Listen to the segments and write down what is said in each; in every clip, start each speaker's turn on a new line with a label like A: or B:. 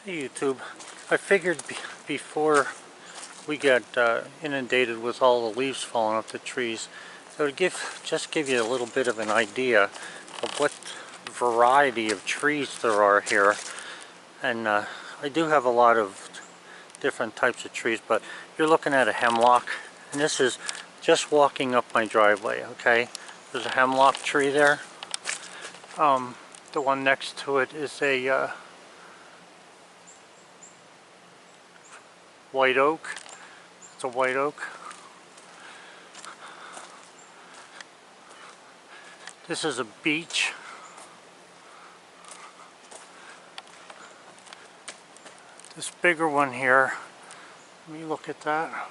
A: Hey YouTube, I figured before we got inundated with all the leaves falling off the trees, it would just give you a little bit of an idea of what variety of trees there are here. And I do have a lot of different types of trees, but you're looking at a hemlock, and this is just walking up my driveway, okay? There's a hemlock tree there. The one next to it is a white oak. It's a white oak. This is a beech. This bigger one here, let me look at that.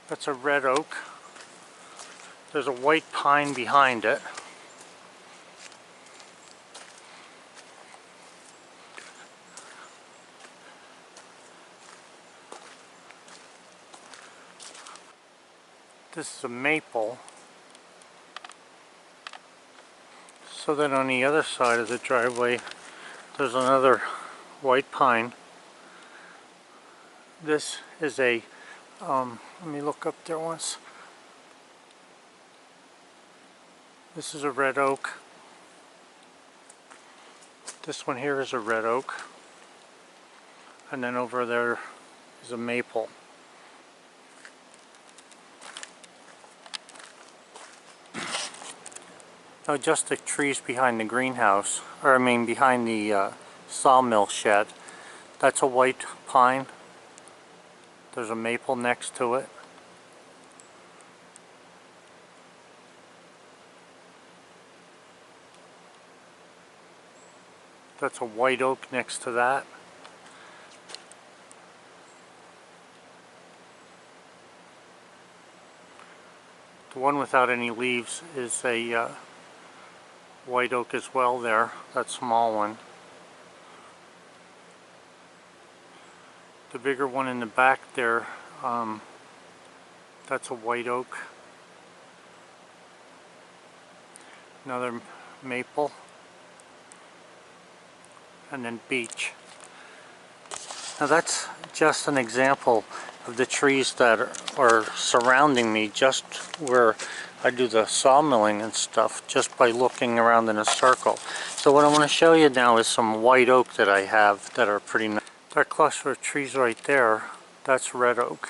A: That's a red oak. There's a white pine behind it. This is a maple. So then on the other side of the driveway, there's another white pine. This is a, let me look up there once. This is a red oak. This one here is a red oak. And then over there is a maple. Now just the trees behind the greenhouse, or I mean behind the sawmill shed, that's a white pine. There's a maple next to it. That's a white oak next to that. The one without any leaves is a white oak as well there, that small one. The bigger one in the back there, that's a white oak. Another maple. And then beech. Now that's just an example of the trees that are surrounding me just where I do the sawmilling and stuff, just by looking around in a circle. So what I want to show you now is some white oak that I have that are pretty nice. That cluster of trees right there, that's red oak.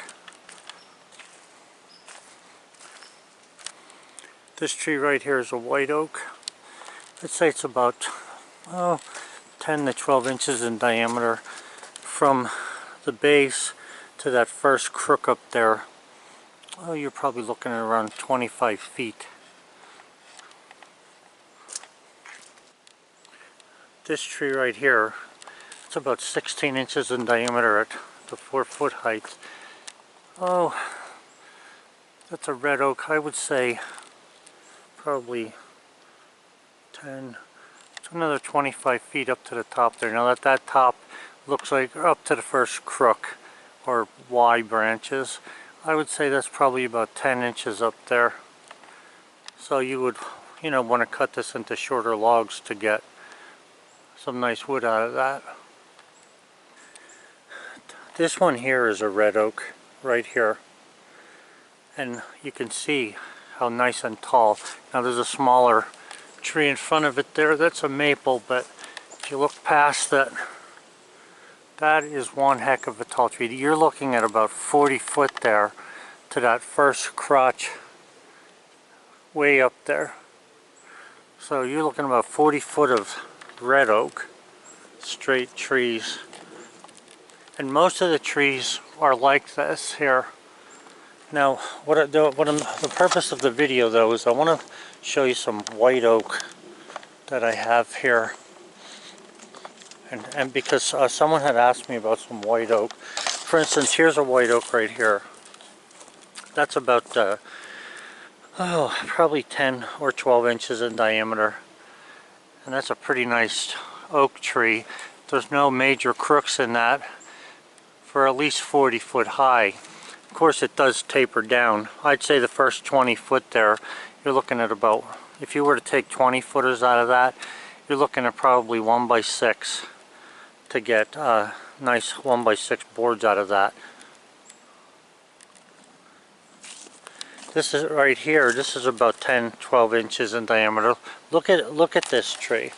A: This tree right here is a white oak. I'd say it's about 10 to 12 inches in diameter from the base to that first crook up there. Oh, you're probably looking at around 25 feet. This tree right here, it's about 16 inches in diameter at the 4-foot height. Oh, that's a red oak. I would say probably 10, it's another 25 feet up to the top there. Now that top looks like up to the first crook or Y branches. I would say that's probably about 10 inches up there. So you would, want to cut this into shorter logs to get some nice wood out of that. This one here is a red oak right here. And you can see how nice and tall. Now there's a smaller tree in front of it there, that's a maple, but if you look past that, that is one heck of a tall tree. You're looking at about 40 foot there to that first crotch way up there. So you're looking about 40 foot of red oak, straight trees. And most of the trees are like this here. Now, the purpose of the video though is I want to show you some white oak that I have here. And because someone had asked me about some white oak. For instance, here's a white oak right here. That's about probably 10 or 12 inches in diameter. And that's a pretty nice oak tree. There's no major crooks in that for at least 40 foot high. Of course it does taper down. I'd say the first 20 foot there, you're looking at about if you were to take 20 footers out of that, you're looking at probably 1x6 to get nice 1x6 boards out of that. This is right here, this is about 10-12 inches in diameter. Look at this tree.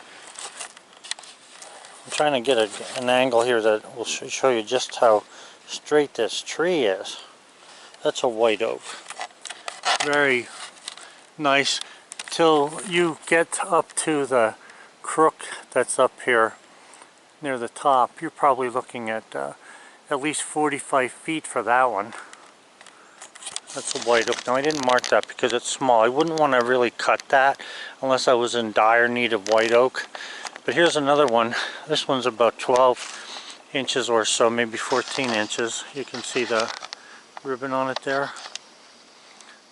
A: I'm trying to get an angle here that will show you just how straight this tree is. That's a white oak. Very nice till you get up to the crook that's up here near the top. You're probably looking at least 45 feet for that one. That's a white oak. Now I didn't mark that because it's small. I wouldn't want to really cut that unless I was in dire need of white oak. But here's another one. This one's about 12 inches or so, maybe 14 inches. You can see the ribbon on it there.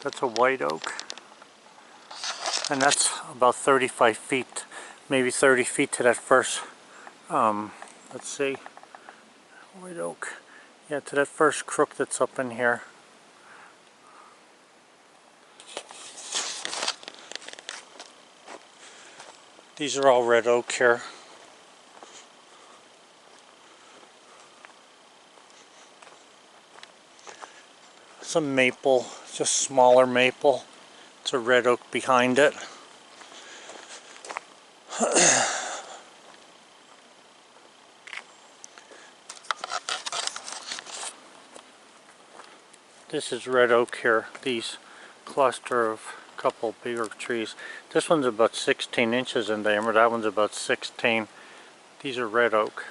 A: That's a white oak. And that's about 35 feet, maybe 30 feet to that first, let's see, white oak. Yeah, to that first crook that's up in here. These are all red oak here. Some maple, just smaller maple. It's a red oak behind it. This is red oak here. These cluster of couple bigger trees. This one's about 16 inches in diameter. That one's about 16. These are red oak.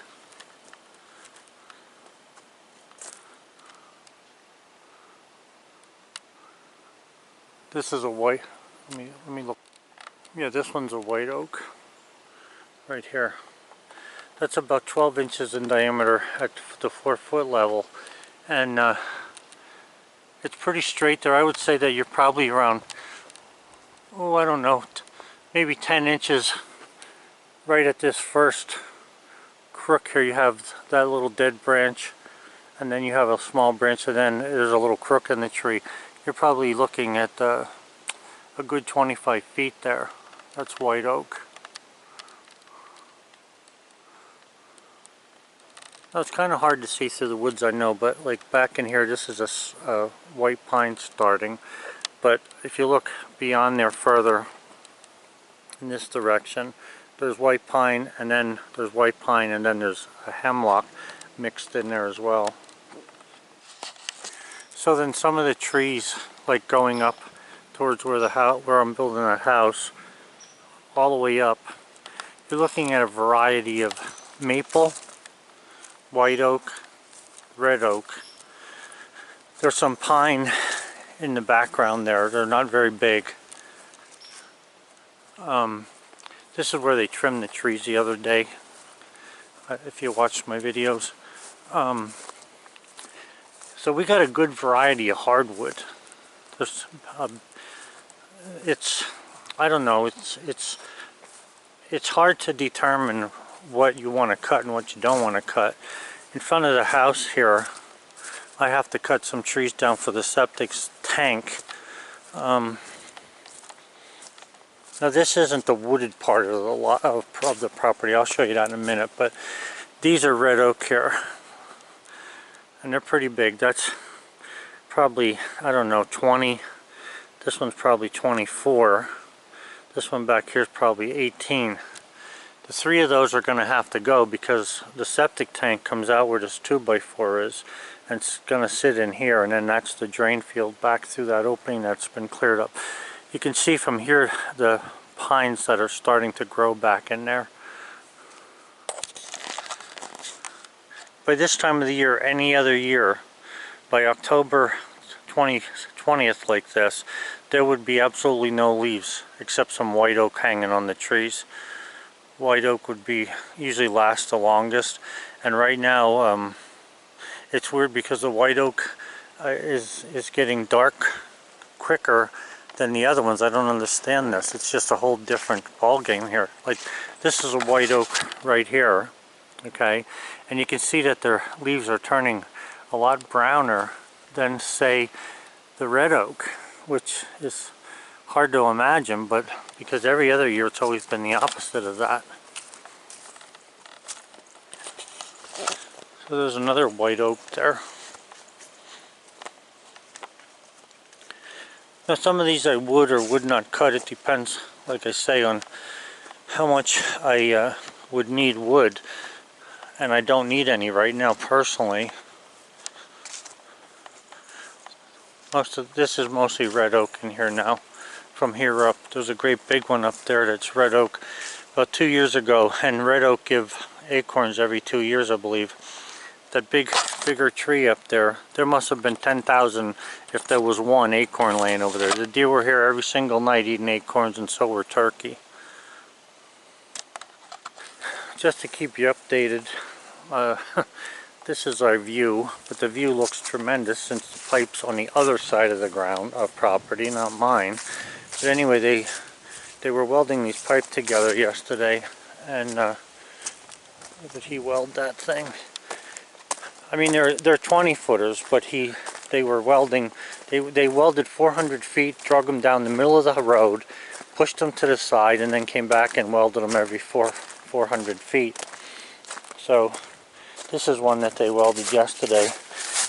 A: This is a white. Let me look. Yeah, this one's a white oak. Right here. That's about 12 inches in diameter at the 4-foot level, and it's pretty straight there. I would say that you're probably around, oh, I don't know, maybe 10 inches right at this first crook here. You have that little dead branch, and then you have a small branch, and then there's a little crook in the tree. You're probably looking at a good 25 feet there. That's white oak. Now it's kind of hard to see through the woods, I know, but like back in here, this is a white pine starting. But if you look beyond there further in this direction, there's white pine, and then there's white pine, and then there's a hemlock mixed in there as well. So then some of the trees, like going up towards where I'm building a house, all the way up, you're looking at a variety of maple, white oak, red oak. There's some pine in the background there. They're not very big. This is where they trimmed the trees the other day, if you watched my videos. So we got a good variety of hardwood. There's, I don't know, it's hard to determine what you want to cut and what you don't want to cut. In front of the house here, I have to cut some trees down for the septic tank. Now this isn't the wooded part of the property. I'll show you that in a minute. But these are red oak here, and they're pretty big. That's probably, I don't know, 20. This one's probably 24. This one back here is probably 18. The 3 of those are going to have to go because the septic tank comes out where this 2x4 is, and it's going to sit in here, and then that's the drain field back through that opening that's been cleared up. You can see from here the pines that are starting to grow back in there. By this time of the year, any other year, by October 20th like this, there would be absolutely no leaves except some white oak hanging on the trees. White oak would be usually last the longest, and right now it's weird because the white oak is getting dark quicker than the other ones. I don't understand this. It's just a whole different ball game here. Like this is a white oak right here, okay, and you can see that their leaves are turning a lot browner than say the red oak, which is hard to imagine, but because every other year it's always been the opposite of that. So there's another white oak there. Now some of these I would or would not cut. It depends, like I say, on how much I would need wood. And I don't need any right now personally. This is mostly red oak in here now. From here up, there's a great big one up there that's red oak about 2 years ago, and red oak give acorns every 2 years, I believe. That bigger tree up there, there must have been 10,000 if there was one acorn laying over there. The deer were here every single night eating acorns, and so were turkey. Just to keep you updated, this is our view, but the view looks tremendous since the pipe's on the other side of the property, not mine. But anyway, they were welding these pipes together yesterday, and did he weld that thing? I mean, they're 20 footers, but they were welding. They welded 400 feet, drug them down the middle of the road, pushed them to the side, and then came back and welded them every 400 feet. So this is one that they welded yesterday.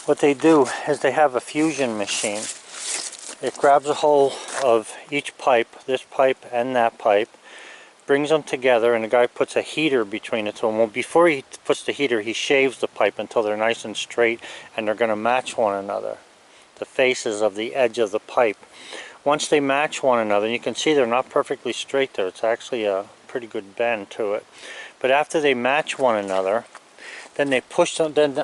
A: What they do is they have a fusion machine. It grabs a hold of each pipe, this pipe and that pipe, brings them together, and the guy puts a heater between the two. Well, before he puts the heater, he shaves the pipe until they're nice and straight, and they're going to match one another, the faces of the edge of the pipe. Once they match one another, and you can see they're not perfectly straight there, it's actually a pretty good bend to it. But after they match one another, then they push them, then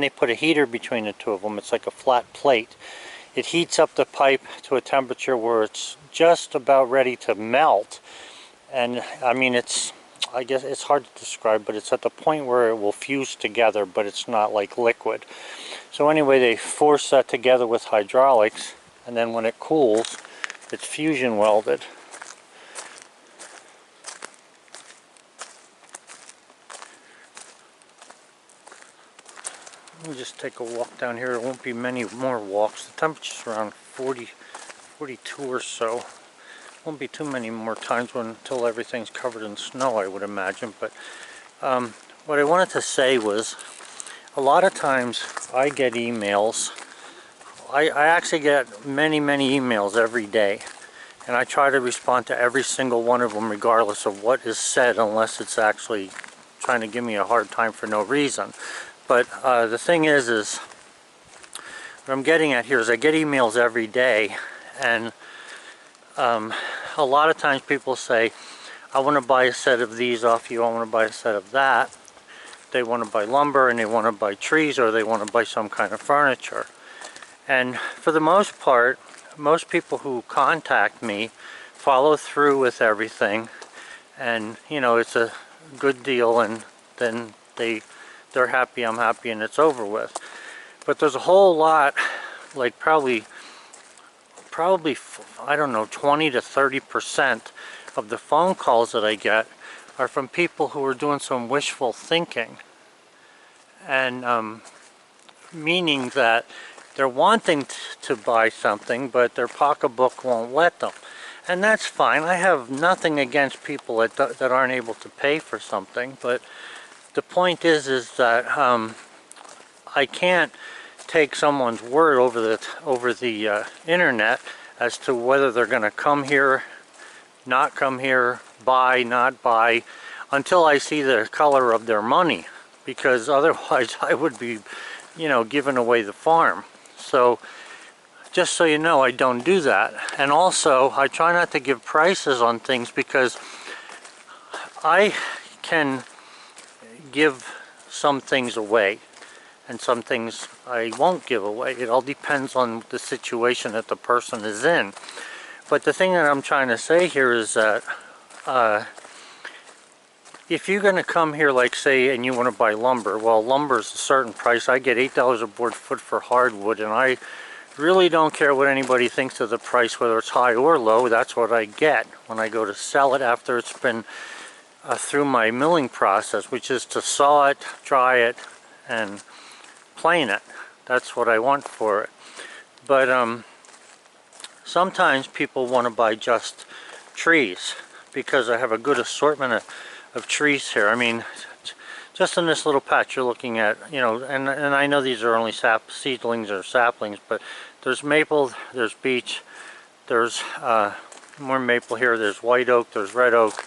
A: they put a heater between the two of them. It's like a flat plate. It heats up the pipe to a temperature where it's just about ready to melt. And I mean, I guess it's hard to describe, but it's at the point where it will fuse together, but it's not like liquid. So anyway, they force that together with hydraulics, and then when it cools, it's fusion welded. Let me just take a walk down here. There won't be many more walks. The temperature's around 42 or so. Won't be too many more times until everything's covered in snow, I would imagine. But what I wanted to say was, a lot of times I get emails. I actually get many emails every day, and I try to respond to every single one of them regardless of what is said, unless it's actually trying to give me a hard time for no reason. But the thing is what I'm getting at here is I get emails every day, and a lot of times people say, I want to buy a set of these off you, I want to buy a set of that. They want to buy lumber, and they want to buy trees, or they want to buy some kind of furniture. And for the most part, most people who contact me follow through with everything, and you know, it's a good deal, and then they're happy, I'm happy, and it's over with. But there's a whole lot, like probably I don't know, 20 to 30% of the phone calls that I get are from people who are doing some wishful thinking, and meaning that they're wanting to buy something, but their pocketbook won't let them. And that's fine. I have nothing against people that aren't able to pay for something, but the point is that I can't take someone's word over the internet as to whether they're going to come here, not come here, buy, not buy, until I see the color of their money, because otherwise I would be, you know, giving away the farm. So just so you know, I don't do that. And also, I try not to give prices on things, because I can give some things away and some things I won't give away. It all depends on the situation that the person is in. But the thing that I'm trying to say here is that if you're going to come here, like say, and you want to buy lumber, well, lumber is a certain price. I get $8 a board foot for hardwood, and I really don't care what anybody thinks of the price, whether it's high or low. That's what I get when I go to sell it after it's been through my milling process, which is to saw it, dry it, and plane it. That's what I want for it. But sometimes people want to buy just trees because I have a good assortment of trees here. I mean, just in this little patch you're looking at, you know, and I know these are only seedlings or saplings, but there's maple, there's beech, there's more maple here, there's white oak, there's red oak,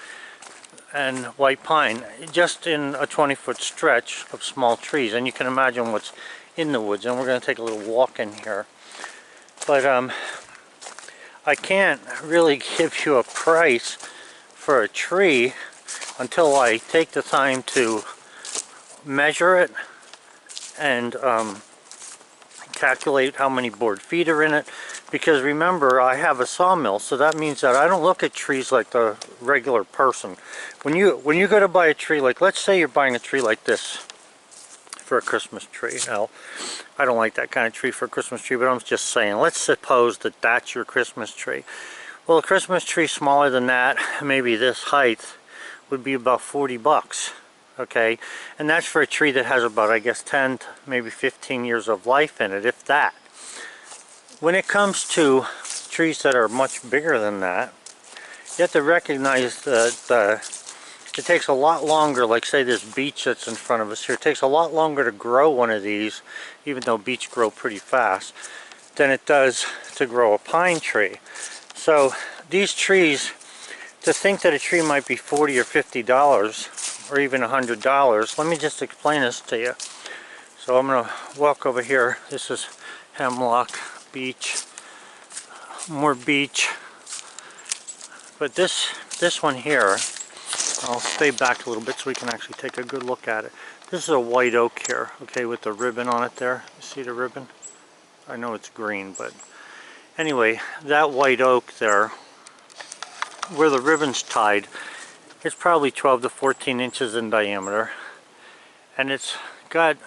A: and white pine, just in a 20-foot stretch of small trees. And you can imagine what's in the woods, and we're going to take a little walk in here. But I can't really give you a price for a tree until I take the time to measure it and calculate how many board feet are in it. Because remember, I have a sawmill, so that means that I don't look at trees like the regular person. When you go to buy a tree, like let's say you're buying a tree like this for a Christmas tree. Now, I don't like that kind of tree for a Christmas tree, but I'm just saying, let's suppose that that's your Christmas tree. Well, a Christmas tree smaller than that, maybe this height, would be about 40 bucks. Okay, and that's for a tree that has about, I guess, 10 to maybe 15 years of life in it, if that. When it comes to trees that are much bigger than that, you have to recognize that it takes a lot longer. Like say this beech that's in front of us here, it takes a lot longer to grow one of these, even though beech grow pretty fast, than it does to grow a pine tree. So these trees, to think that a tree might be $40 or $50 or even $100, let me just explain this to you. So I'm going to walk over here. This is hemlock, beech, more beech. But this one here, I'll stay back a little bit so we can actually take a good look at it. This is a white oak here, okay, with the ribbon on it there. You see the ribbon? I know it's green, but anyway, that white oak there, where the ribbon's tied, it's probably 12 to 14 inches in diameter, and it's got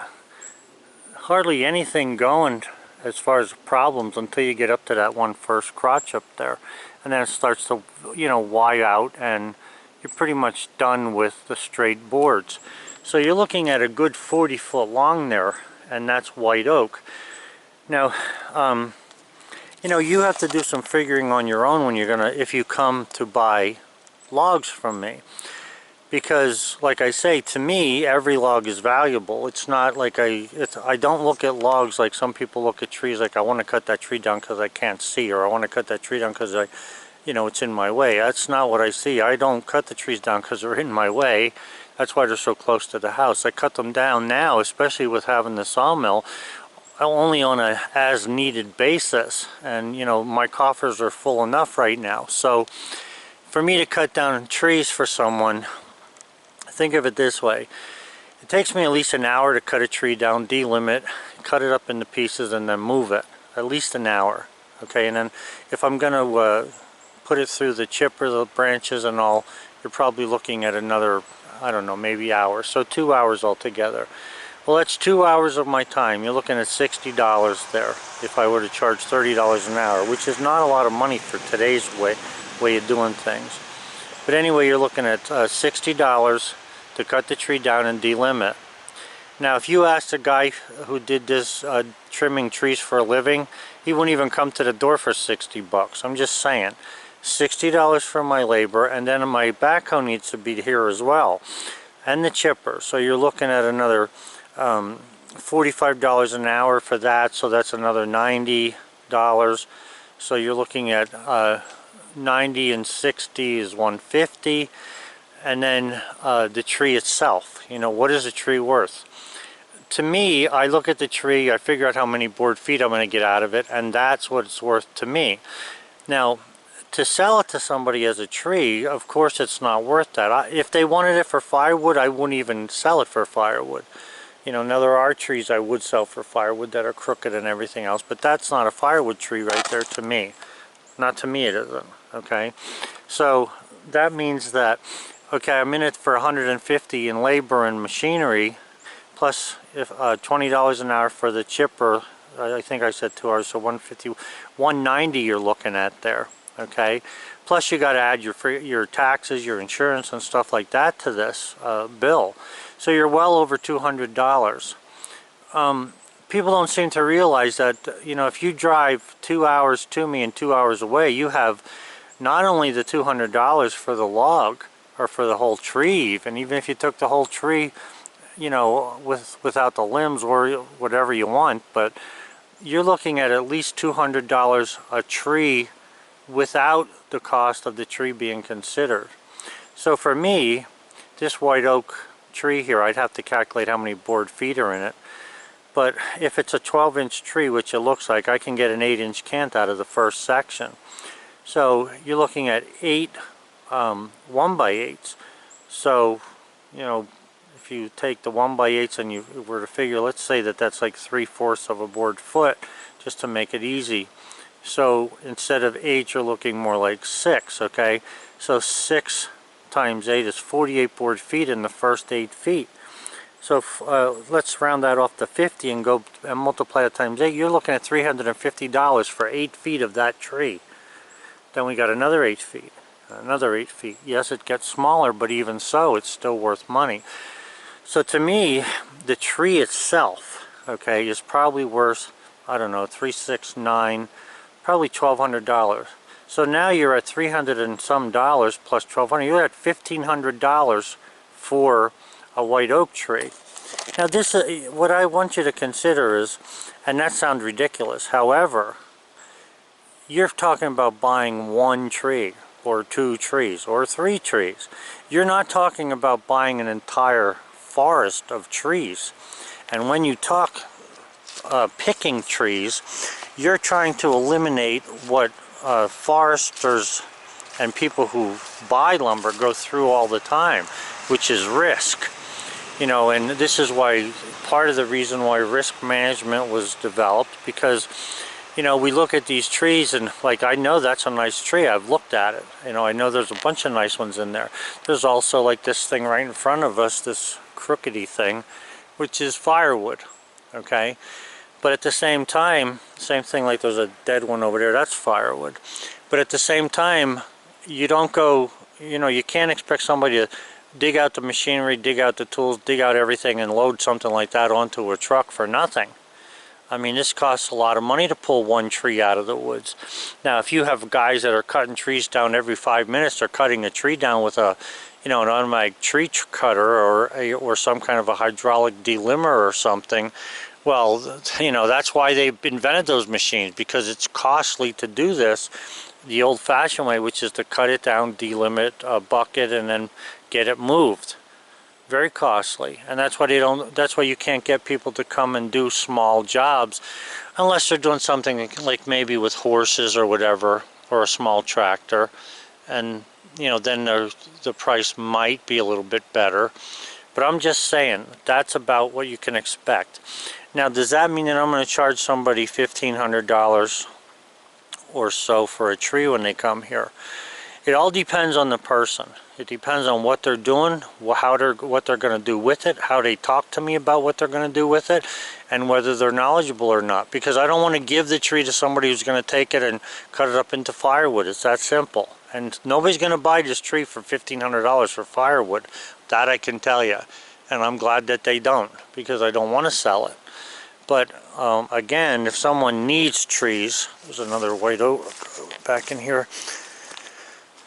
A: hardly anything going as far as problems until you get up to that one first crotch up there, and then it starts to, you know, wide out, and you're pretty much done with the straight boards. So you're looking at a good 40 foot long there, and that's white oak. Now, you know, you have to do some figuring on your own when you're gonna, if you come to buy logs from me, because like I say, to me every log is valuable. It's not like I don't look at logs like some people look at trees, like I want to cut that tree down because I can't see, or I want to cut that tree down because you know, it's in my way. That's not what I see. I don't cut the trees down because they're in my way. That's why they're so close to the house. I cut them down now, especially with having the sawmill, only on a as needed basis. And you know, my coffers are full enough right now. So for me to cut down trees for someone, think of it this way. It takes me at least an hour to cut a tree down, delimb it, cut it up into pieces, and then move it. At least an hour. Okay, and then if I'm going to put it through the chipper, the branches and all, you're probably looking at another, I don't know, maybe hour. So 2 hours altogether. Well, that's 2 hours of my time. You're looking at $60 there if I were to charge $30 an hour, which is not a lot of money for today's way of doing things. But anyway, you're looking at $60 to cut the tree down and delimb it. Now, if you asked a guy who did this trimming trees for a living, he wouldn't even come to the door for 60 bucks. I'm just saying. $60 for my labor, and then my backhoe needs to be here as well, and the chipper. So you're looking at another $45 an hour for that, so that's another $90. So you're looking at 90 and 60 is 150, and then the tree itself. You know, what is a tree worth? To me, I look at the tree, I figure out how many board feet I'm going to get out of it, and that's what it's worth to me. Now, to sell it to somebody as a tree, of course it's not worth that. If they wanted it for firewood, I wouldn't even sell it for firewood. You know, now there are trees I would sell for firewood that are crooked and everything else, but that's not a firewood tree right there to me. Not to me it isn't, okay? So that means that, okay, I'm in it for $150 in labor and machinery, plus if $20 an hour for the chipper. I think I said 2 hours, so $150, $190 you're looking at there. Okay, plus you got to add your taxes, your insurance and stuff like that to this bill, so you're well over $200. people don't seem to realize that, you know, if you drive 2 hours to me and 2 hours away, you have not only the $200 for the log or for the whole tree, even if you took the whole tree, you know, without the limbs or whatever you want, but you're looking at least $200 a tree without the cost of the tree being considered. So for me, this white oak tree here, I'd have to calculate how many board feet are in it. But if it's a 12-inch tree, which it looks like, I can get an 8-inch cant out of the first section. So you're looking at 8 1x8s. So, you know, if you take the 1x8s and you were to figure, let's say that that's like 3/4 of a board foot, just to make it easy. So instead of 8, you're looking more like 6, okay? So 6 times 8 is 48 board feet in the first 8 feet. So let's round that off to 50 and go and multiply it times 8. You're looking at $350 for 8 feet of that tree. Then we got another 8 feet, another 8 feet. Yes, it gets smaller, but even so, it's still worth money. So to me, the tree itself, okay, is probably worth, I don't know, $369, probably $1,200. So now you're at $300 and some dollars plus $1,200. You're at $1,500 for a white oak tree. Now this, what I want you to consider is, and that sounds ridiculous, however, you're talking about buying 1 tree or 2 trees or 3 trees. You're not talking about buying an entire forest of trees. And when you talk picking trees, you're trying to eliminate what foresters and people who buy lumber go through all the time, which is risk. You know, and this is why, part of the reason why risk management was developed, because, you know, we look at these trees and, like, I know that's a nice tree. I've looked at it. You know, I know there's a bunch of nice ones in there. There's also, like, this thing right in front of us, this crookedy thing, which is firewood, okay? But at the same time, same thing, like there's a dead one over there, that's firewood. But at the same time, you don't go, you know, you can't expect somebody to dig out the machinery, dig out the tools, dig out everything and load something like that onto a truck for nothing. I mean, this costs a lot of money to pull 1 tree out of the woods. Now, if you have guys that are cutting trees down every 5 minutes, they're cutting a tree down with a, you know, an automatic tree cutter or some kind of a hydraulic delimber or something. Well, you know, that's why they've invented those machines, because it's costly to do this the old-fashioned way, which is to cut it down, delimit, bucket, and then get it moved. Very costly, and that's why they don't. That's why you can't get people to come and do small jobs, unless they're doing something like maybe with horses or whatever, or a small tractor, and you know, then the price might be a little bit better. But I'm just saying, that's about what you can expect. Now, does that mean that I'm going to charge somebody $1,500 or so for a tree when they come here? It all depends on the person. It depends on what they're doing, what they're going to do with it, how they talk to me about what they're going to do with it, and whether they're knowledgeable or not. Because I don't want to give the tree to somebody who's going to take it and cut it up into firewood. It's that simple. And nobody's going to buy this tree for $1,500 for firewood. That I can tell you. And I'm glad that they don't, because I don't want to sell it. But again, if someone needs trees, there's another white oak back in here.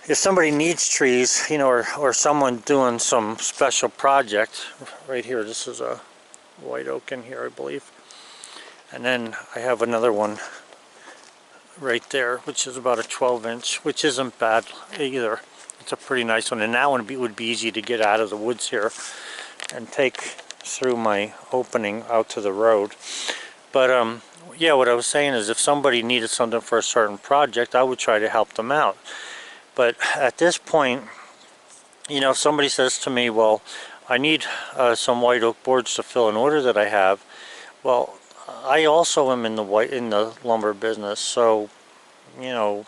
A: If somebody needs trees, you know, or someone doing some special project, right here, this is a white oak in here, I believe. And then I have another one right there, which is about a 12-inch, which isn't bad either. It's a pretty nice one, and that one would be easy to get out of the woods here and take through my opening out to the road. But yeah, what I was saying is, if somebody needed something for a certain project, I would try to help them out. But at this point, you know, if somebody says to me, well, I need some white oak boards to fill an order that I have. Well, I also am in the lumber business, so, you know,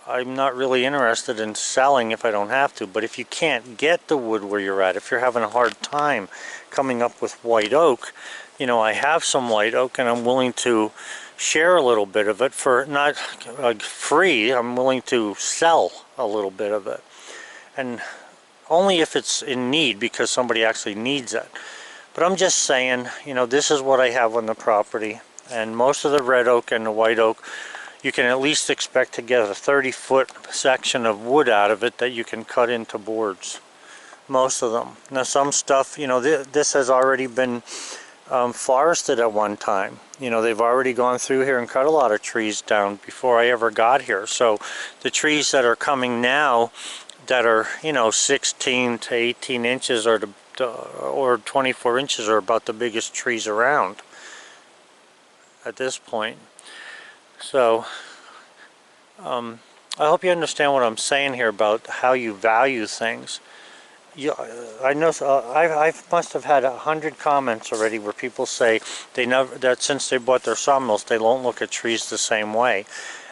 A: I'm not really interested in selling if I don't have to. But if you can't get the wood where you're at, if you're having a hard time coming up with white oak, you know, I have some white oak, and I'm willing to share a little bit of it for not free. I'm willing to sell a little bit of it, and only if it's in need, because somebody actually needs it. But I'm just saying, you know, this is what I have on the property. And most of the red oak and the white oak, you can at least expect to get a 30-foot section of wood out of it that you can cut into boards. Most of them. Now some stuff, you know, this has already been forested at one time. You know, they've already gone through here and cut a lot of trees down before I ever got here. So the trees that are coming now that are, you know, 16 to 18 inches or 24 inches are about the biggest trees around at this point. So I hope you understand what I'm saying here about how you value things. I know I must have had 100 comments already where people say that since they bought their sawmills they won't look at trees the same way,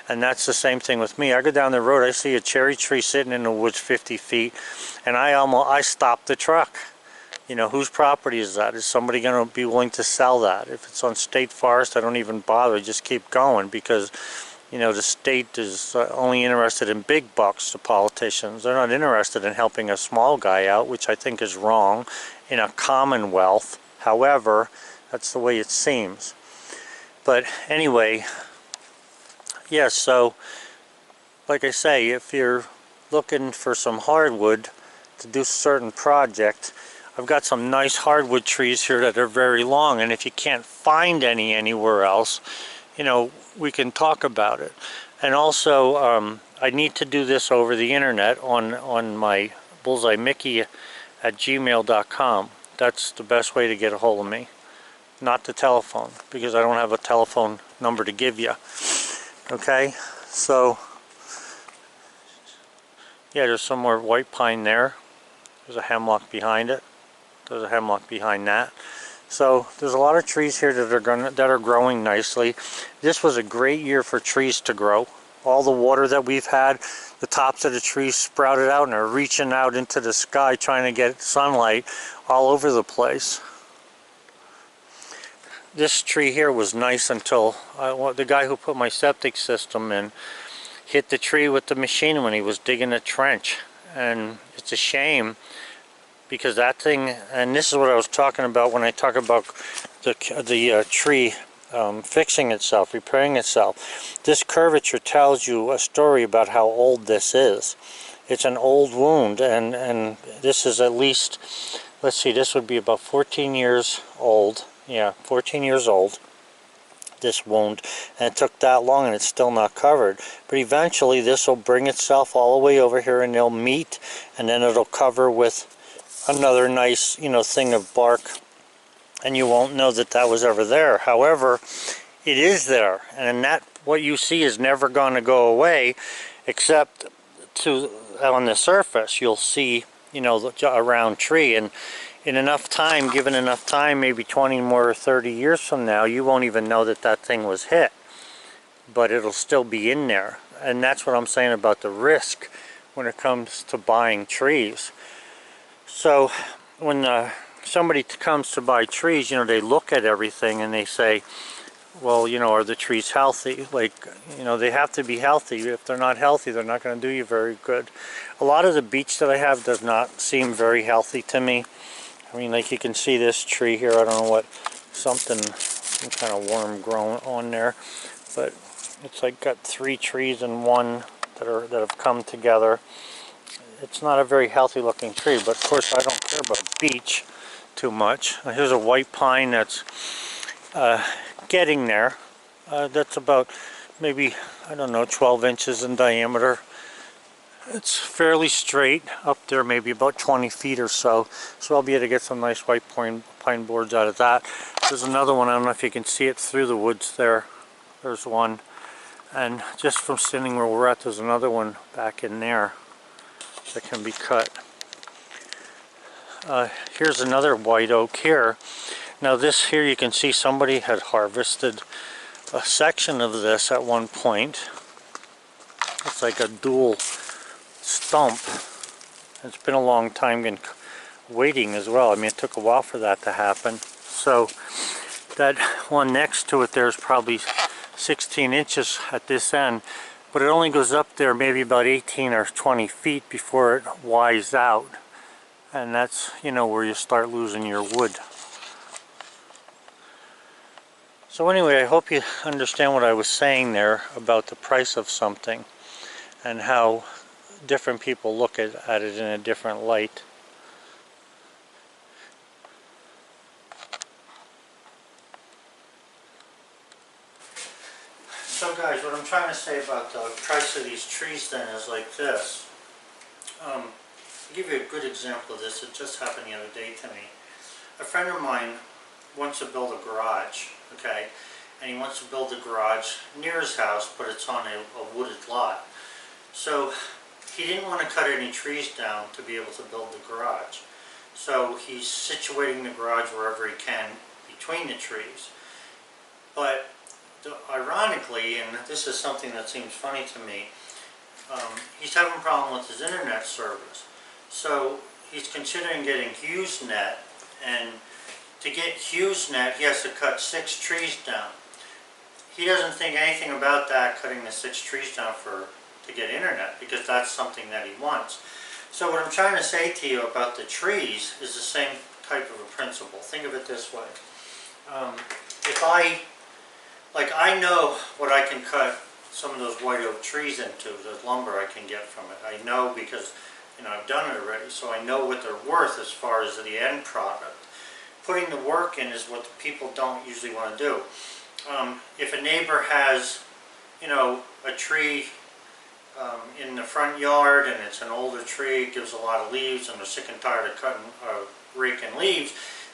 A: and that's the same thing with me. I go down the road, I see a cherry tree sitting in the woods 50 feet, and I stop the truck. You know, whose property is that? Is somebody going to be willing to sell that? If it's on state forest, I don't even bother. I just keep going because, you know, the state is only interested in big bucks, the politicians. They're not interested in helping a small guy out, which I think is wrong in a commonwealth. However, that's the way it seems. But anyway, yeah, so like I say, if you're looking for some hardwood to do a certain project, I've got some nice hardwood trees here that are very long, and if you can't find any anywhere else, you know, we can talk about it. And also, I need to do this over the internet on my bullseyemickey@gmail.com. That's the best way to get a hold of me, not the telephone, because I don't have a telephone number to give you. Okay, so yeah, there's some more white pine there. There's a hemlock behind it. There's a hemlock behind that. So there's a lot of trees here that are growing nicely. This was a great year for trees to grow. All the water that we've had, the tops of the trees sprouted out and are reaching out into the sky trying to get sunlight all over the place. This tree here was nice until the guy who put my septic system in hit the tree with the machine when he was digging a trench. And it's a shame, because that thing, and this is what I was talking about when I talk about the tree fixing itself, repairing itself. This curvature tells you a story about how old this is. It's an old wound, and this is at least, let's see, this would be about 14 years old. Yeah, 14 years old, this wound, and it took that long and it's still not covered. But eventually this will bring itself all the way over here and they'll meet, and then it'll cover with another nice, you know, thing of bark, and you won't know that that was ever there. However, it is there, and that what you see is never going to go away, except on the surface you'll see, you know, a round tree, and in enough time, given enough time, maybe 20 more or 30 years from now, you won't even know that that thing was hit, but it'll still be in there. And that's what I'm saying about the risk when it comes to buying trees. So when somebody comes to buy trees, you know, they look at everything and they say, well, you know, are the trees healthy? Like, you know, they have to be healthy. If they're not healthy, they're not going to do you very good. A lot of the beech that I have does not seem very healthy to me. I mean, like you can see this tree here, I don't know what, some kind of worm growing on there, but it's like got 3 trees in one that have come together. It's not a very healthy looking tree, but of course I don't care about beech too much. Here's a white pine that's getting there. That's about maybe, I don't know, 12 inches in diameter. It's fairly straight up there, maybe about 20 feet or so. So I'll be able to get some nice white pine boards out of that. There's another one, I don't know if you can see it through the woods there. There's one. And just from sitting where we're at, there's another one back in there that can be cut. Here's another white oak here. Now this here, you can see somebody had harvested a section of this at one point. It's like a dual stump. It's been a long time in waiting as well. I mean, it took a while for that to happen. So that one next to it, there's probably 16 inches at this end, but it only goes up there maybe about 18 or 20 feet before it wides out, and that's, you know, where you start losing your wood. So anyway, I hope you understand what I was saying there about the price of something and how different people look at it in a different light. So guys, what I'm trying to say about the price of these trees then is like this. I'll give you a good example of this. It just happened the other day to me. A friend of mine wants to build a garage, okay? And he wants to build a garage near his house, but it's on a wooded lot. So he didn't want to cut any trees down to be able to build the garage. So he's situating the garage wherever he can between the trees. But ironically, and this is something that seems funny to me, he's having a problem with his internet service. So he's considering getting HughesNet, and to get HughesNet he has to cut 6 trees down. He doesn't think anything about that, cutting the 6 trees down to get internet, because that's something that he wants. So what I'm trying to say to you about the trees is the same type of a principle. Think of it this way. If I know what I can cut some of those white oak trees into, the lumber I can get from it. I know because I've done it already, so I know what they're worth as far as the end product. Putting the work in is what the people don't usually want to do. If a neighbor has, a tree in the front yard and it's an older tree, it gives a lot of leaves, and they're sick and tired of raking leaves,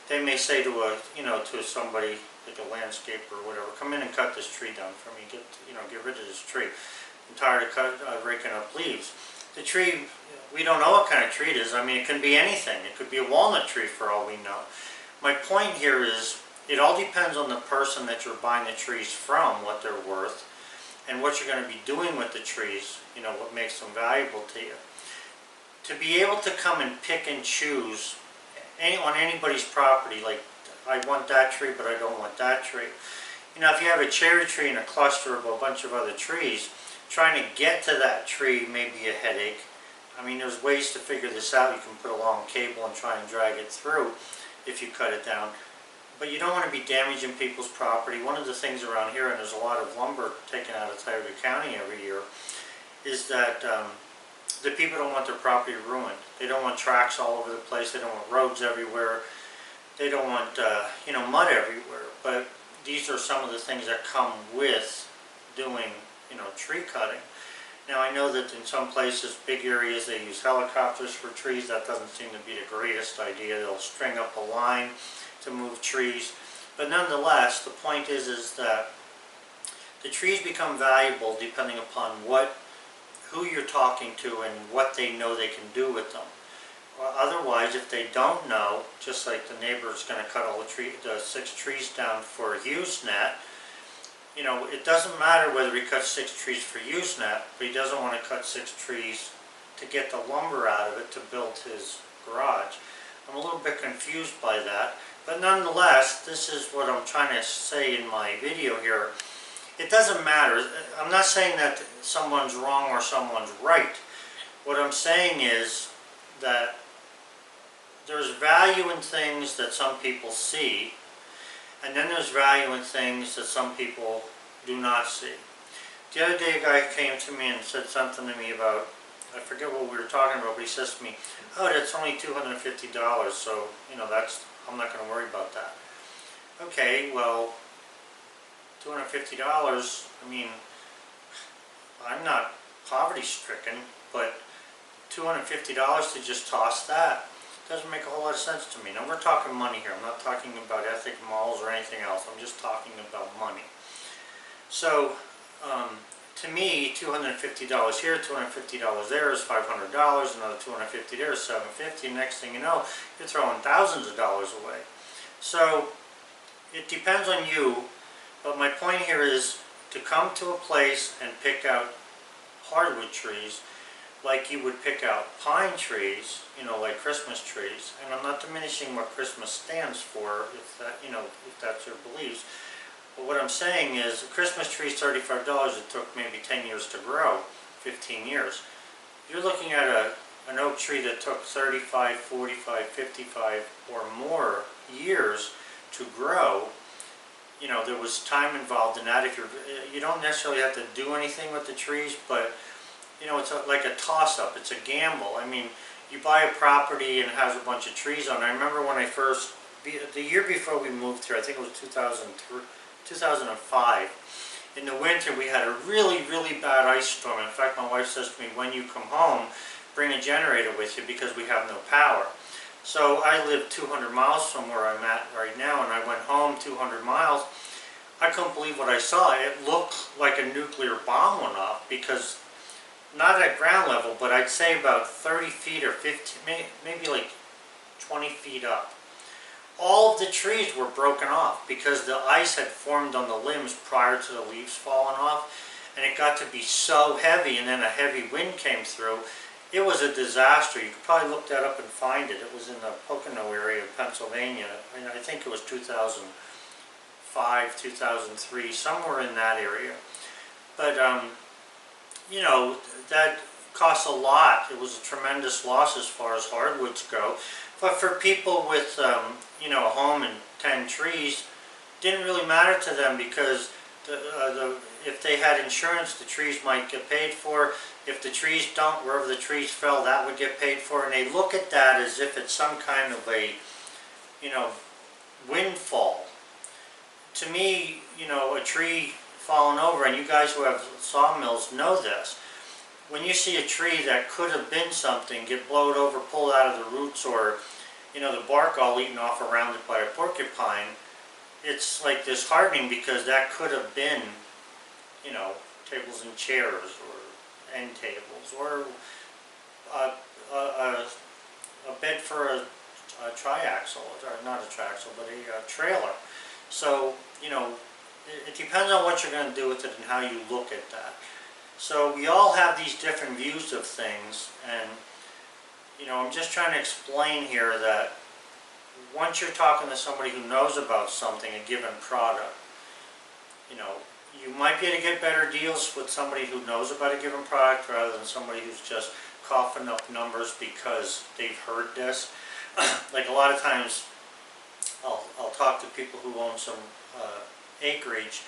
A: they may say to to somebody like a landscaper or whatever, come in and cut this tree down for me. Get rid of this tree. I'm tired of raking up leaves. The tree, we don't know what kind of tree it is. I mean, it can be anything. It could be a walnut tree for all we know. My point here is, it all depends on the person that you're buying the trees from, what they're worth, and what you're going to be doing with the trees, what makes them valuable to you. To be able to come and pick and choose on anybody's property, like, I want that tree, but I don't want that tree. If you have a cherry tree and a cluster of a bunch of other trees, trying to get to that tree may be a headache. I mean, there's ways to figure this out. You can put a long cable and try and drag it through if you cut it down. But you don't want to be damaging people's property. One of the things around here, and there's a lot of lumber taken out of Tioga County every year, is that the people don't want their property ruined. They don't want tracks all over the place. They don't want roads everywhere. They don't want mud everywhere. But these are some of the things that come with doing tree cutting. Now, I know that in some places, big areas, they use helicopters for trees. That doesn't seem to be the greatest idea. They'll string up a line to move trees. But nonetheless, the point is that the trees become valuable depending upon who you're talking to and what they know they can do with them. Otherwise, if they don't know, just like the neighbor is going to cut all the 6 trees down for HughesNet, it doesn't matter whether he cuts 6 trees for HughesNet, but he doesn't want to cut 6 trees to get the lumber out of it to build his garage. I'm a little bit confused by that, but nonetheless, this is what I'm trying to say in my video here. It doesn't matter. I'm not saying that someone's wrong or someone's right. What I'm saying is that there's value in things that some people see, and then there's value in things that some people do not see. The other day a guy came to me and said something to me about, I forget what we were talking about, but he says to me, oh, that's only $250, so, I'm not going to worry about that. Okay, well, $250, I mean, I'm not poverty-stricken, but $250 to just toss that doesn't make a whole lot of sense to me. Now, we're talking money here. I'm not talking about ethic, morals, or anything else. I'm just talking about money. So, to me, $250 here, $250 there is $500, another $250 there is $750. Next thing you know, you're throwing thousands of dollars away. So, it depends on you, but my point here is to come to a place and pick out hardwood trees like you would pick out pine trees, like Christmas trees. And I'm not diminishing what Christmas stands for, if that's your beliefs. But what I'm saying is, a Christmas tree is $35. It took maybe 10 years to grow, 15 years. You're looking at an oak tree that took 35, 45, 55 or more years to grow. you know, there was time involved in that. If you don't necessarily have to do anything with the trees, but you know, it's like a toss-up. It's a gamble. I mean, you buy a property and it has a bunch of trees on it. I remember when I first, the year before we moved here, I think it was 2003, 2005. In the winter, we had a really, really bad ice storm. In fact, my wife says to me, when you come home, bring a generator with you because we have no power. So I live 200 miles from where I'm at right now, and I went home 200 miles. I couldn't believe what I saw. It looked like a nuclear bomb went off, because not at ground level, but I'd say about 30 feet or 15, maybe like 20 feet up. All of the trees were broken off because the ice had formed on the limbs prior to the leaves falling off, and it got to be so heavy, and then a heavy wind came through. It was a disaster. You could probably look that up and find it. It was in the Pocono area of Pennsylvania. I think it was 2005, 2003, somewhere in that area. But you know, that costs a lot. It was a tremendous loss as far as hardwoods go. But for people with, you know, a home and 10 trees, didn't really matter to them, because if they had insurance, the trees might get paid for. If the trees don't, wherever the trees fell, that would get paid for. And they look at that as if it's some kind of a, you know, windfall. To me, you know, a tree falling over, and you guys who have sawmills know this, when you see a tree that could have been something get blowed over, pulled out of the roots, or, you know, the bark all eaten off around it by a porcupine, it's like disheartening, because that could have been, you know, tables and chairs, or end tables, or a bed for a triaxle, or not a triaxle, but a trailer. So, you know, it depends on what you're going to do with it and how you look at that. So we all have these different views of things, and you know, I'm just trying to explain here that once you're talking to somebody who knows about something, a given product, you know, you might be able to get better deals with somebody who knows about a given product rather than somebody who's just coughing up numbers because they've heard this. Like a lot of times I'll talk to people who own some acreage.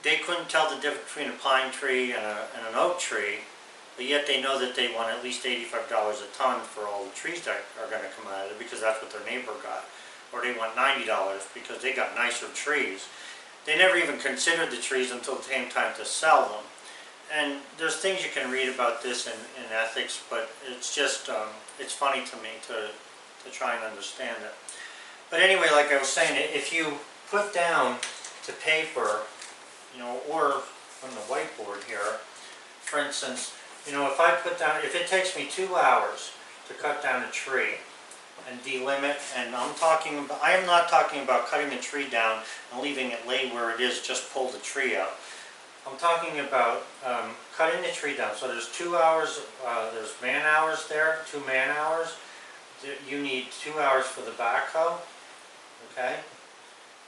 A: They couldn't tell the difference between a pine tree and an oak tree, but yet they know that they want at least $85 a ton for all the trees that are going to come out of it, because that's what their neighbor got. Or they want $90 because they got nicer trees. They never even considered the trees until it came time to sell them. And there's things you can read about this in ethics, but it's just, it's funny to me to try and understand it. But anyway, like I was saying, if you put down to paper, you know, or on the whiteboard here, for instance, you know, if I put down, if it takes me 2 hours to cut down a tree and delimit, and I am not talking about cutting the tree down and leaving it lay where it is, just pull the tree out. I'm talking about cutting the tree down. So there's 2 hours, there's man hours there, 2 man hours. You need 2 hours for the backhoe, okay?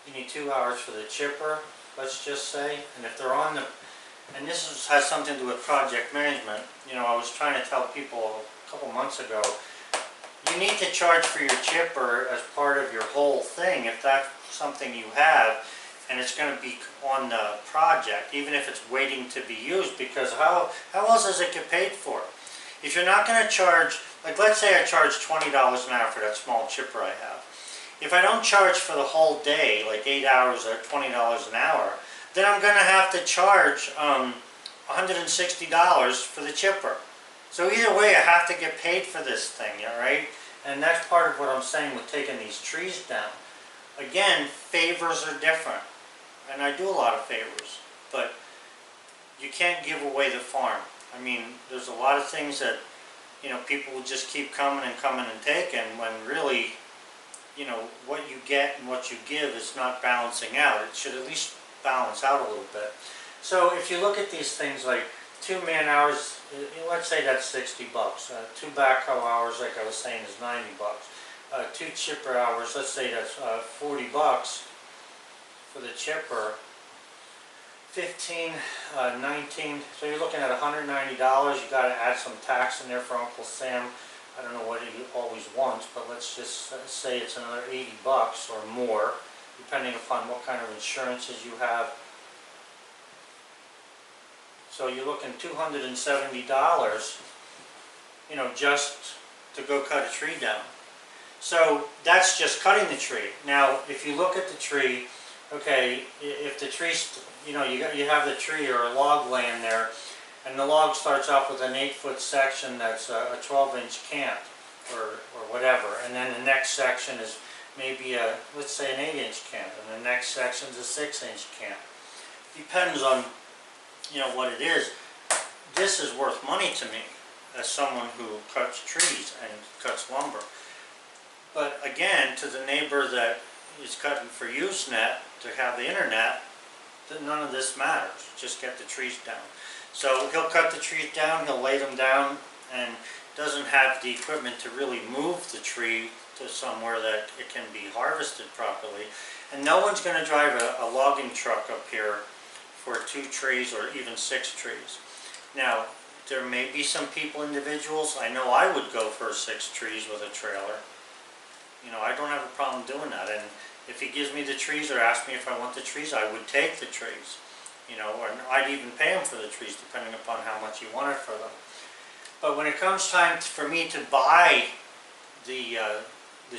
A: You need 2 hours for the chipper, let's just say. And if they're on the, and this has something to do with project management, you know, I was trying to tell people a couple months ago, you need to charge for your chipper as part of your whole thing if that's something you have and it's going to be on the project, even if it's waiting to be used, because how else does it get paid for? If you're not going to charge, like let's say I charge $20 an hour for that small chipper I have. If I don't charge for the whole day, like 8 hours at $20 an hour, then I'm going to have to charge $160 for the chipper. So either way, I have to get paid for this thing, all right? And that's part of what I'm saying with taking these trees down. Again, favors are different. And I do a lot of favors. But you can't give away the farm. I mean, there's a lot of things that, you know, people will just keep coming and taking, when really, you know, what you get and what you give is not balancing out. It should at least balance out a little bit. So if you look at these things like 2 man hours, let's say that's 60 bucks. 2 backhoe hours, like I was saying, is 90 bucks. 2 chipper hours, let's say that's 40 bucks for the chipper. 15, 19, so you're looking at $190. You got to add some tax in there for Uncle Sam. I don't know what he always wants, but let's just say it's another 80 bucks or more. depending upon what kind of insurances you have. So you're looking $270, you know, just to go cut a tree down. So that's just cutting the tree. Now, if you look at the tree, okay, if the tree's, you know, you have the tree or a log laying there, and the log starts off with an 8-foot section that's a 12-inch cant or whatever, and then the next section is maybe a, let's say, an 8-inch cant, and the next section is a 6-inch cant. Depends on, you know, what it is. This is worth money to me as someone who cuts trees and cuts lumber. But again, to the neighbor that is cutting for Usenet to have the internet, none of this matters. Just get the trees down. So he'll cut the trees down, he'll lay them down, and doesn't have the equipment to really move the tree to somewhere that it can be harvested properly. And no one's going to drive a logging truck up here for 2 trees or even 6 trees. Now, there may be some people, individuals, I know I would go for 6 trees with a trailer. You know, I don't have a problem doing that. And if he gives me the trees or asks me if I want the trees, I would take the trees. You know, or I'd even pay him for the trees depending upon how much he wanted for them. But when it comes time for me to buy the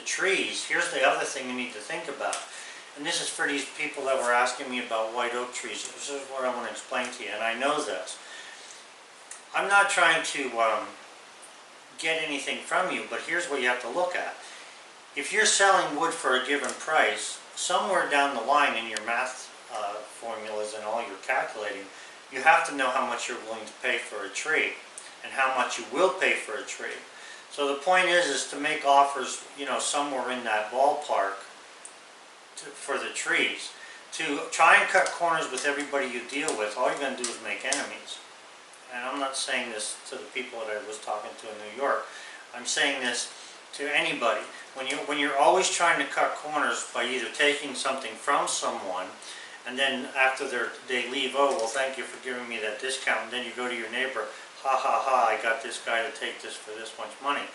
A: trees, here's the other thing you need to think about. And this is for these people that were asking me about white oak trees. This is what I want to explain to you, and I know this. I'm not trying to get anything from you, but here's what you have to look at. If you're selling wood for a given price, somewhere down the line in your math formulas and all your calculating, you have to know how much you're willing to pay for a tree and how much you will pay for a tree. So the point is to make offers, you know, somewhere in that ballpark for the trees. To try and cut corners with everybody you deal with, all you're going to do is make enemies. And I'm not saying this to the people that I was talking to in New York. I'm saying this to anybody. When you're always trying to cut corners by either taking something from someone, and then after they leave, oh, well, thank you for giving me that discount, and then you go to your neighbor, ha ha ha, I got this guy to take this for this much money.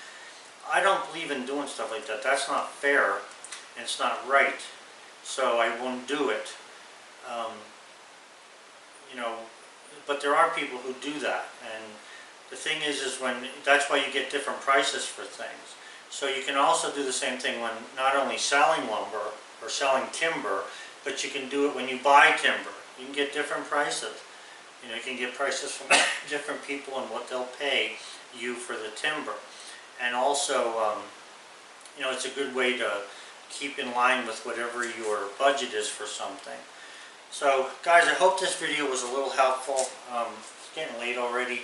A: I don't believe in doing stuff like that. That's not fair, and it's not right. So I won't do it. You know, but there are people who do that, and the thing is that's why you get different prices for things. So you can also do the same thing when not only selling lumber or selling timber, but you can do it when you buy timber. You can get different prices. You know, you can get prices from different people and what they'll pay you for the timber. And also, you know, it's a good way to keep in line with whatever your budget is for something. So, guys, I hope this video was a little helpful. It's getting late already.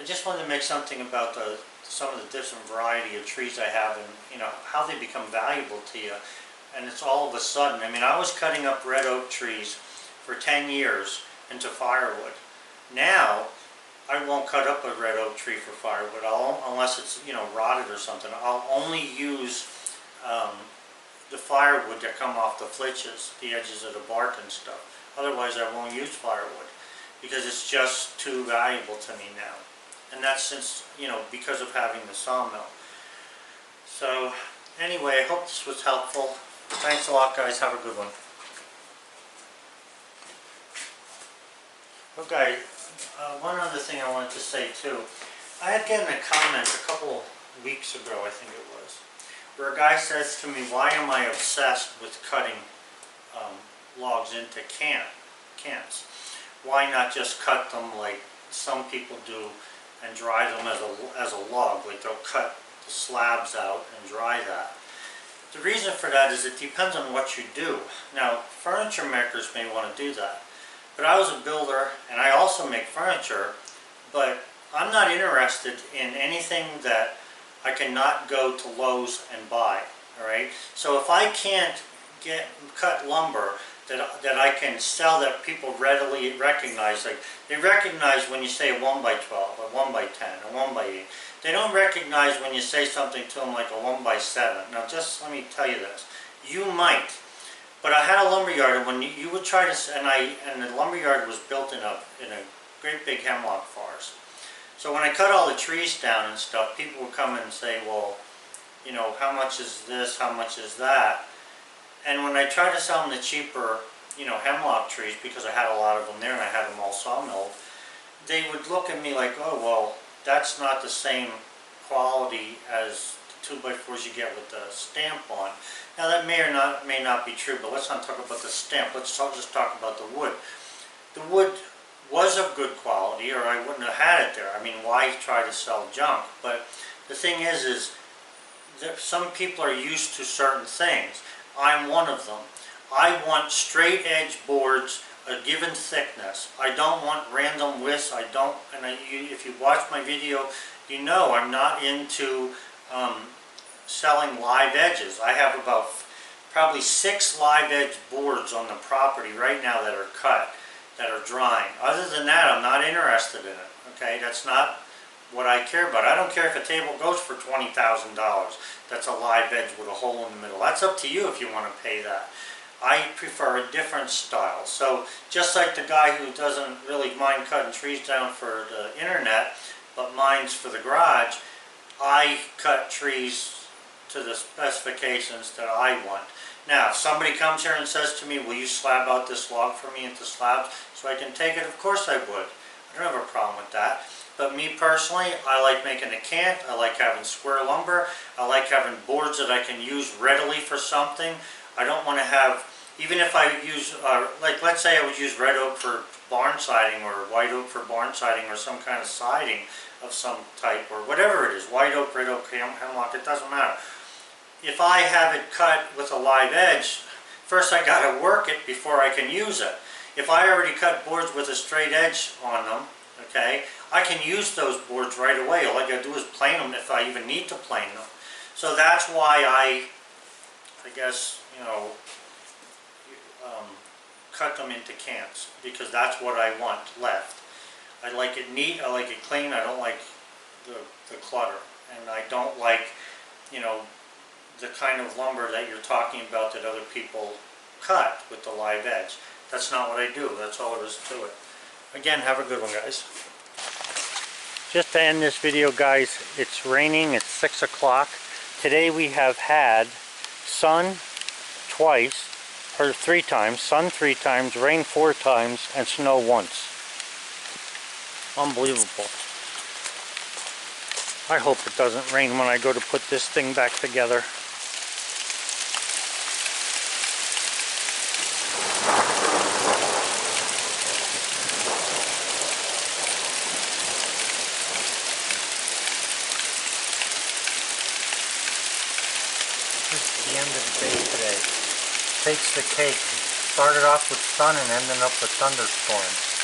A: I just wanted to make something about some of the different variety of trees I have and, you know, how they become valuable to you. And it's all of a sudden. I mean, I was cutting up red oak trees for 10 years into firewood. Now, I won't cut up a red oak tree for firewood unless it's, you know, rotted or something. I'll only use the firewood that come off the flitches, the edges of the bark and stuff. Otherwise, I won't use firewood because it's just too valuable to me now. And that's since, you know, because of having the sawmill. So, anyway, I hope this was helpful. Thanks a lot, guys. Have a good one. Okay, one other thing I wanted to say too. I had gotten a comment a couple weeks ago, I think it was, where a guy says to me, why am I obsessed with cutting logs into cans? Why not just cut them like some people do and dry them as a log, like they'll cut the slabs out and dry that. The reason for that is it depends on what you do. Now, furniture makers may want to do that, but I was a builder and I also make furniture, but I'm not interested in anything that I cannot go to Lowe's and buy, all right? So if I can't cut lumber that I can sell that people readily recognize, like they recognize when you say a 1 by 12, a 1 by 10, a 1 by 8. They don't recognize when you say something to them like a 1 by 7. Now just let me tell you this, you might, but I had a lumberyard and when you would try to, and the lumberyard was built in a great big hemlock forest. So when I cut all the trees down and stuff, people would come in and say, well, you know, how much is this, how much is that? And when I tried to sell them the cheaper, hemlock trees, because I had a lot of them there and I had them all sawmilled, they would look at me like, oh, well, that's not the same quality as the 2x4s you get with the stamp on. Now that may not be true, but let's not talk about the stamp. Let's just talk about the wood. The wood was of good quality, or I wouldn't have had it there. I mean, why try to sell junk? But the thing is that some people are used to certain things. I'm one of them. I want straight edge boards, a given thickness. I don't want random widths. If you watch my video, you know I'm not into selling live edges. I have about probably 6 live edge boards on the property right now that are cut, that are drying. Other than that, I'm not interested in it. Okay, that's not what I care about. I don't care if a table goes for $20,000. That's a live edge with a hole in the middle. That's up to you if you want to pay that. I prefer a different style. So just like the guy who doesn't really mind cutting trees down for the internet, but minds for the garage, I cut trees to the specifications that I want. Now, if somebody comes here and says to me, will you slab out this log for me into slabs so I can take it? Of course I would. I don't have a problem with that. But me personally, I like making a cant. I like having square lumber. I like having boards that I can use readily for something. I don't want to have, even if I use, like let's say I would use red oak for barn siding or white oak for barn siding or some kind of siding of some type or whatever it is, white oak, red oak, hemlock, it doesn't matter. If I have it cut with a live edge, first I got to work it before I can use it. If I already cut boards with a straight edge on them, okay, I can use those boards right away. All I got to do is plane them if I even need to plane them. So that's why I guess, cut them into cants, because that's what I want left. I like it neat, I like it clean, I don't like the clutter. And I don't like, the kind of lumber that you're talking about that other people cut with the live edge. That's not what I do. That's all there is to it. Again, have a good one, guys. Just to end this video, guys, it's raining. It's 6 o'clock. Today we have had sun twice, or 3 times, sun 3 times, rain 4 times, and snow once. Unbelievable. I hope it doesn't rain when I go to put this thing back together. The end of the day today. Takes the cake. Started off with sun and ended up with thunderstorms.